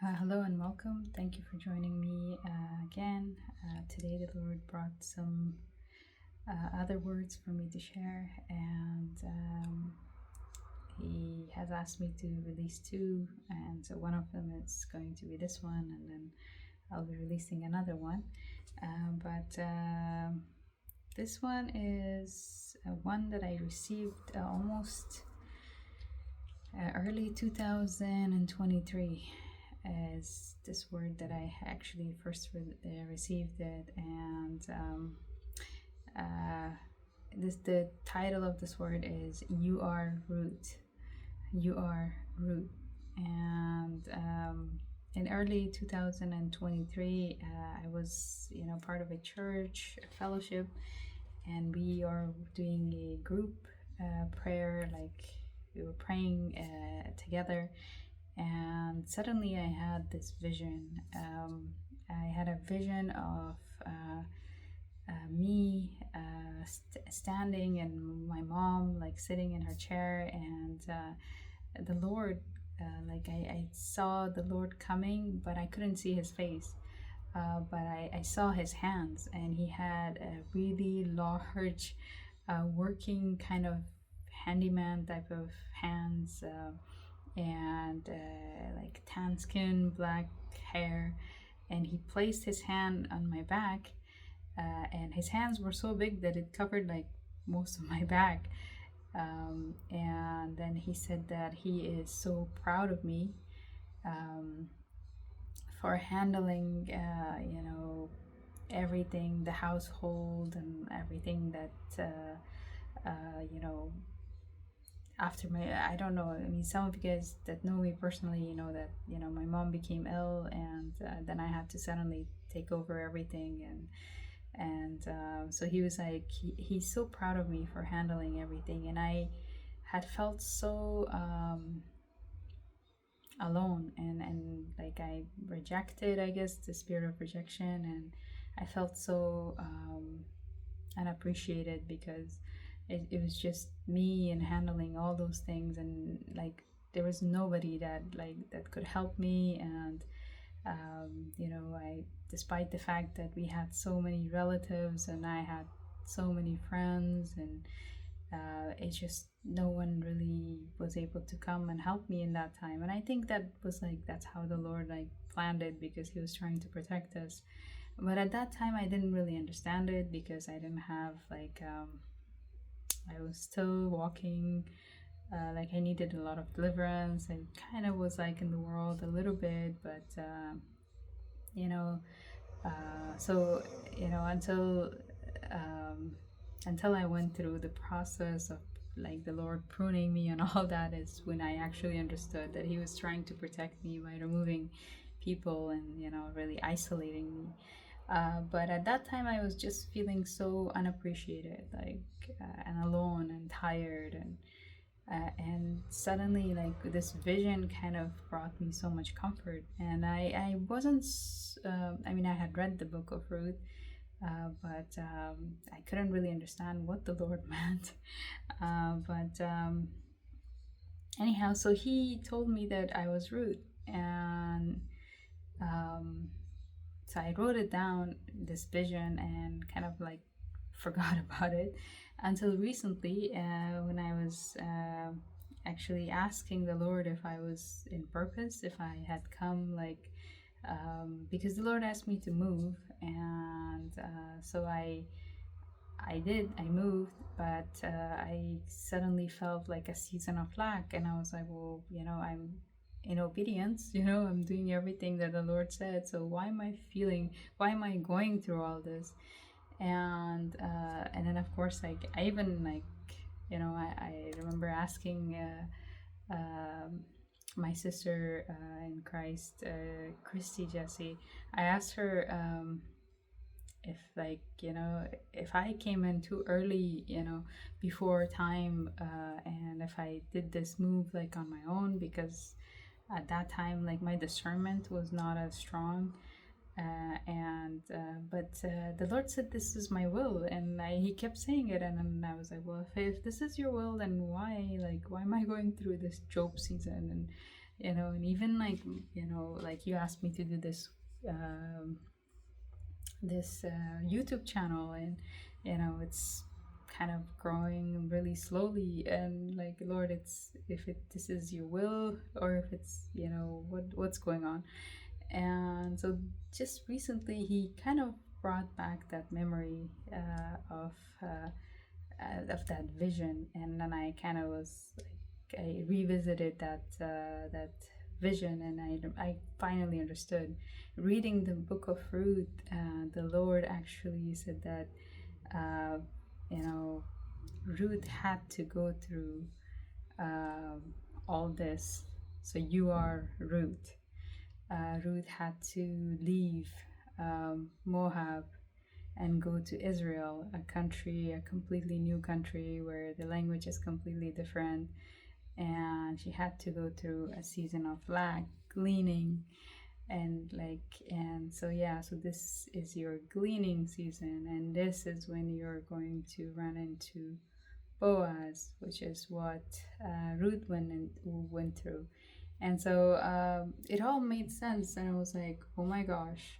Hello and welcome. Thank you for joining me again. Today, the Lord brought some other words for me to share, and He has asked me to release two. And so, one of them is going to be this one, and then I'll be releasing another one. But this one is one that I received almost early 2023. Is this word that I actually first received it, and the title of this word is "You Are Ruth." You are Ruth, and in early 2023, I was part of a church a fellowship, and we are doing a group prayer, like we were praying together. And suddenly I had this vision. I had a vision of me standing, and my mom like sitting in her chair, and the Lord, I saw the Lord coming, but I couldn't see his face. But I saw his hands, and he had a really large working kind of handyman type of hands, and like tan skin, black hair, and he placed his hand on my back, and his hands were so big that it covered like most of my back, and then he said that he is so proud of me for handling everything, the household and everything that after I don't know, I mean, some of you guys that know me personally, that my mom became ill, and then I had to suddenly take over everything, and so he was like, he's so proud of me for handling everything, and I had felt so alone, and like I rejected, I guess, the spirit of rejection, and I felt so unappreciated because it was just me and handling all those things, and like there was nobody that could help me, and I, despite the fact that we had so many relatives and I had so many friends, and it's just no one really was able to come and help me in that time. And I think that was that's how the Lord planned it, because he was trying to protect us. But at that time I didn't really understand it, because I didn't have I was still walking, I needed a lot of deliverance. I kind of was in the world a little bit, but so until I went through the process of the Lord pruning me and all that, is when I actually understood that he was trying to protect me by removing people and really isolating me. But at that time I was just feeling so unappreciated, and alone and tired, and suddenly this vision kind of brought me so much comfort. And I wasn't I mean, I had read the Book of Ruth, but I couldn't really understand what the Lord meant. But anyhow, so he told me that I was Ruth, and so I wrote it down, this vision, and kind of forgot about it until recently, when I was actually asking the Lord if I was in purpose, if I had come, because the Lord asked me to move, and so I did. I moved, but I suddenly felt like a season of lack, and I was like, well, I'm in obedience, I'm doing everything that the Lord said, so why am I going through all this? And then of course, I even I remember asking my sister in Christ, Christy Jesse. I asked her if if I came in too early, before time, and if I did this move on my own, because at that time my discernment was not as strong, but the Lord said this is my will, and he kept saying it, and then I was like, well, if this is your will, then why am I going through this Job season? And and even like, like you asked me to do um, this YouTube channel, and it's kind of growing really slowly, and like, Lord, it's if this is your will, or if it's what's going on. And so just recently he kind of brought back that memory of that vision, and then I kind of was like, I revisited that vision, and I finally understood. Reading the Book of Ruth, the Lord actually said that uh, you know Ruth had to go through um, all this, so you are Ruth. Ruth had to leave Moab and go to Israel, a completely new country where the language is completely different. And she had to go through a season of lack, gleaning, and so yeah, so this is your gleaning season, and this is when you're going to run into Boaz, which is what Ruth went through. And so it all made sense, and I was like, oh my gosh,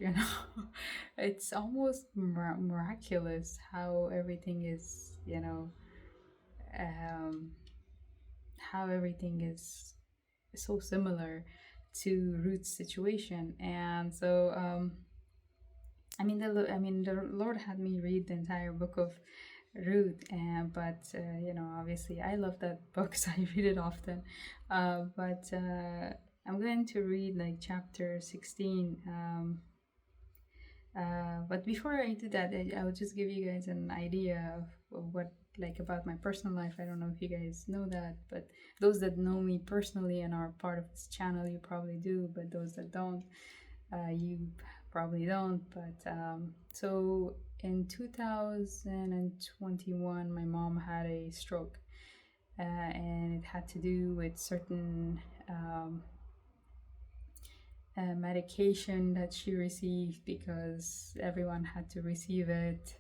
it's almost miraculous how everything is, um, how everything is so similar to Ruth's situation. And so the Lord had me read the entire book of Ruth, but obviously I love that book, so I read it often. But I'm going to read like chapter 16. But before I do that, I will just give you guys an idea of what, like, about my personal life. I don't know if you guys know that, but those that know me personally and are part of this channel, you probably do. But those that don't, you probably don't. But so in 2021, my mom had a stroke, and it had to do with certain medication that she received, because everyone had to receive it.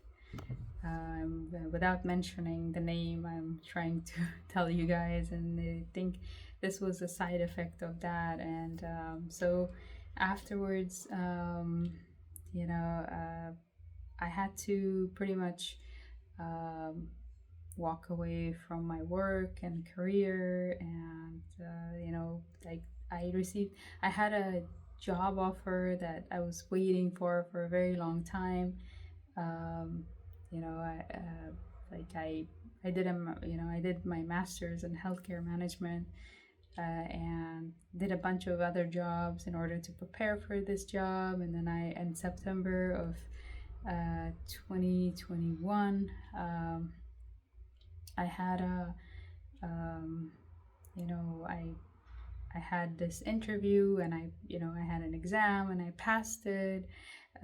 Without mentioning the name, I'm trying to tell you guys, and I think this was a side effect of that. And so afterwards, I had to pretty much walk away from my work and career, and like, I had a job offer that I was waiting for a very long time. I did my master's in healthcare management, and did a bunch of other jobs in order to prepare for this job. And then in September of 2021, I had I had this interview, and I had an exam, and I passed it.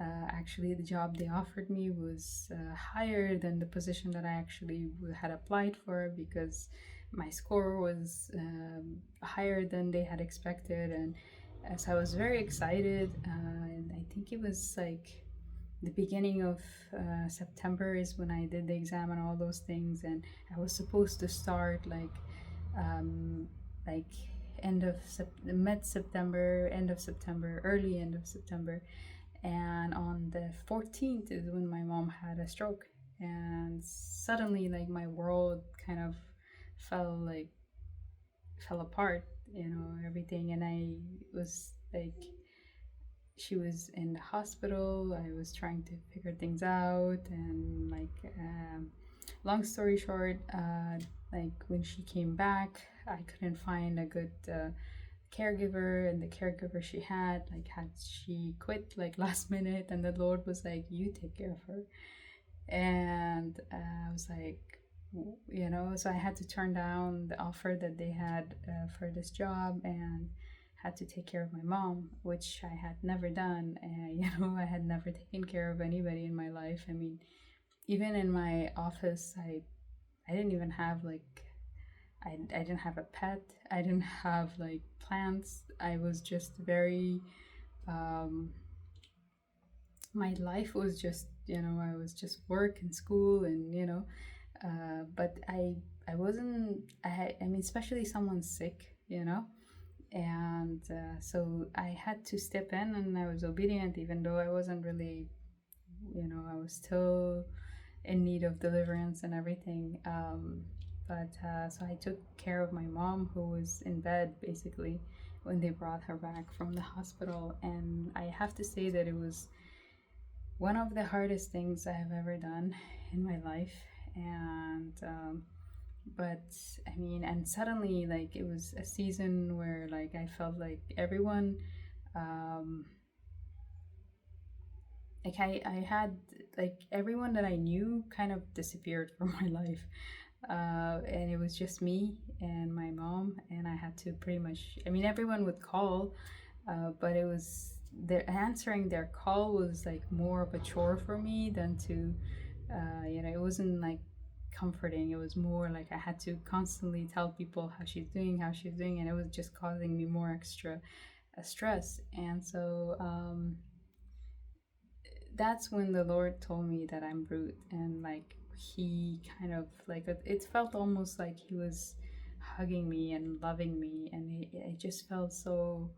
Actually, the job they offered me was higher than the position that I actually had applied for, because my score was higher than they had expected. And so I was very excited. And I think it was like the beginning of September is when I did the exam and all those things. And I was supposed to start like mid-September, end of September, early end of September. And on the 14th is when my mom had a stroke, and suddenly, like, my world kind of fell apart, everything. And I was like, she was in the hospital, I was trying to figure things out, and long story short, like, when she came back, I couldn't find a good caregiver, and the caregiver she had she quit like last minute, and the Lord was like, you take care of her. And I was like, so I had to turn down the offer that they had for this job, and had to take care of my mom, which I had never done. I had never taken care of anybody in my life. I mean, even in my office, I didn't even have I didn't have a pet. I didn't have like plants. I was just very my life was just, I was just work and school, and but I wasn't, I mean, especially someone sick, And so I had to step in, and I was obedient, even though I wasn't really, I was still in need of deliverance and everything. But so I took care of my mom, who was in bed basically when they brought her back from the hospital. And I have to say that it was one of the hardest things I have ever done in my life. And but I mean, and suddenly, like, it was a season where, like, I felt like everyone, um like, I had, like, everyone that I knew kind of disappeared from my life. And it was just me and my mom, and I had to pretty much, I mean, everyone would call, but it was, their answering their call was like more of a chore for me than to, it wasn't like comforting. It was more like I had to constantly tell people how she's doing, and it was just causing me more extra stress. And so that's when the Lord told me that I'm Ruth. And like, he kind of like, it felt almost like he was hugging me and loving me, and it just felt so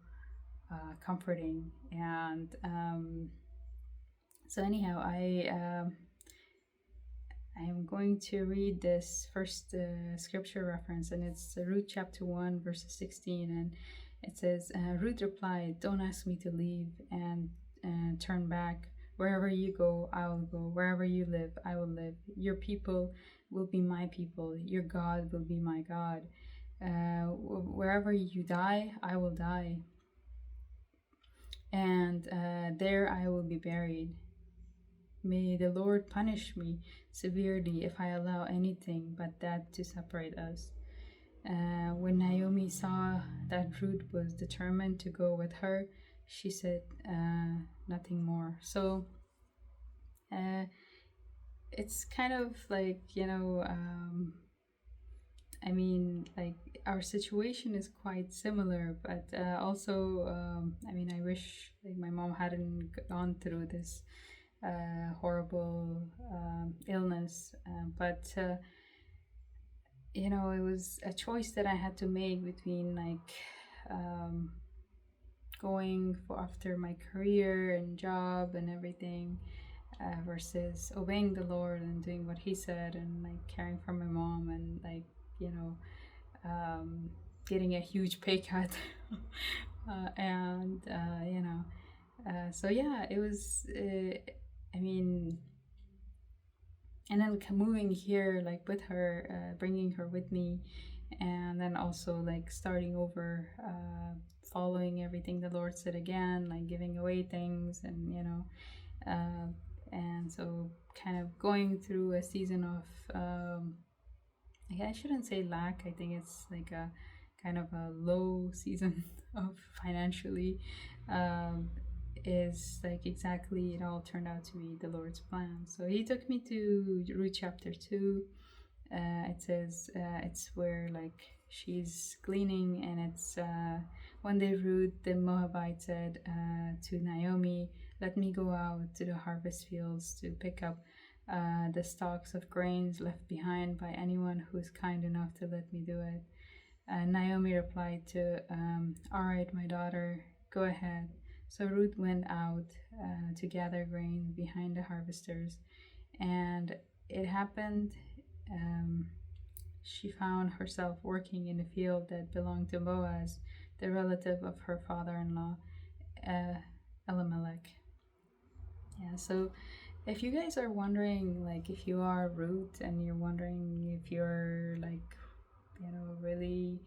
comforting. And so anyhow, I am going to read this first scripture reference, and it's Ruth chapter 1 verses 16. And it says, Ruth replied, "Don't ask me to leave and turn back. Wherever you go, I will go. Wherever you live, I will live. Your people will be my people. Your God will be my God. Wherever you die, I will die. And there I will be buried. May the Lord punish me severely if I allow anything but that to separate us." When Naomi saw that Ruth was determined to go with her, she said nothing more. So it's kind of like, I mean, like, our situation is quite similar, but also, I mean, I wish, like, my mom hadn't gone through this horrible illness, but it was a choice that I had to make between, like, going for after my career and job and everything, versus obeying the Lord and doing what He said, and like caring for my mom, and like, getting a huge pay cut. And so yeah, it was, I mean, and then moving here, like, with her, bringing her with me, and then also like starting over, following everything the Lord said again, like giving away things, and and so kind of going through a season of, I shouldn't say lack. I think it's like a kind of a low season of financially, is like exactly, it all turned out to be the Lord's plan. So He took me to Ruth chapter 2. It says, it's where, like, she's gleaning, and it's, one day Ruth the Moabite said to Naomi, "Let me go out to the harvest fields to pick up the stalks of grains left behind by anyone who is kind enough to let me do it." Naomi replied to, "All right, my daughter, go ahead." So Ruth went out to gather grain behind the harvesters, and it happened, she found herself working in a field that belonged to Boaz, the relative of her father-in-law, Elimelech. Yeah, so if you guys are wondering, like, if you are Ruth and you're wondering if you're, like, really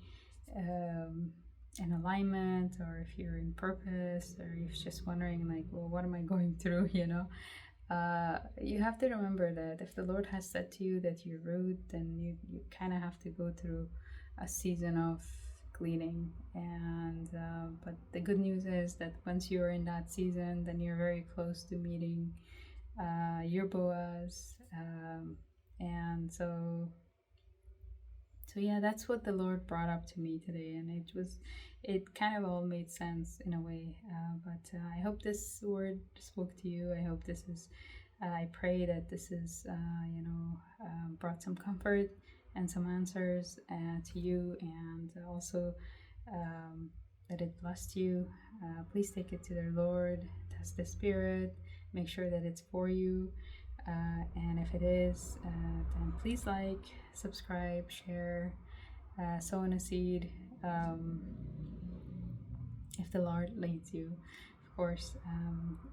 in alignment, or if you're in purpose, or you're just wondering, like, well, what am I going through, you have to remember that if the Lord has said to you that you're Ruth, then you kind of have to go through a season of gleaning. And but the good news is that once you're in that season, then you're very close to meeting your Boaz. And so yeah, that's what the Lord brought up to me today, and it kind of all made sense in a way. But I hope this word spoke to you. I hope this is, I pray that this is, brought some comfort and some answers to you, and also, that it blessed you, please take it to the Lord, test the Spirit, make sure that it's for you. And if it is, then please like, subscribe, share, sow a seed, if the Lord leads you, of course.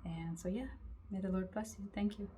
And so, yeah, may the Lord bless you. Thank you.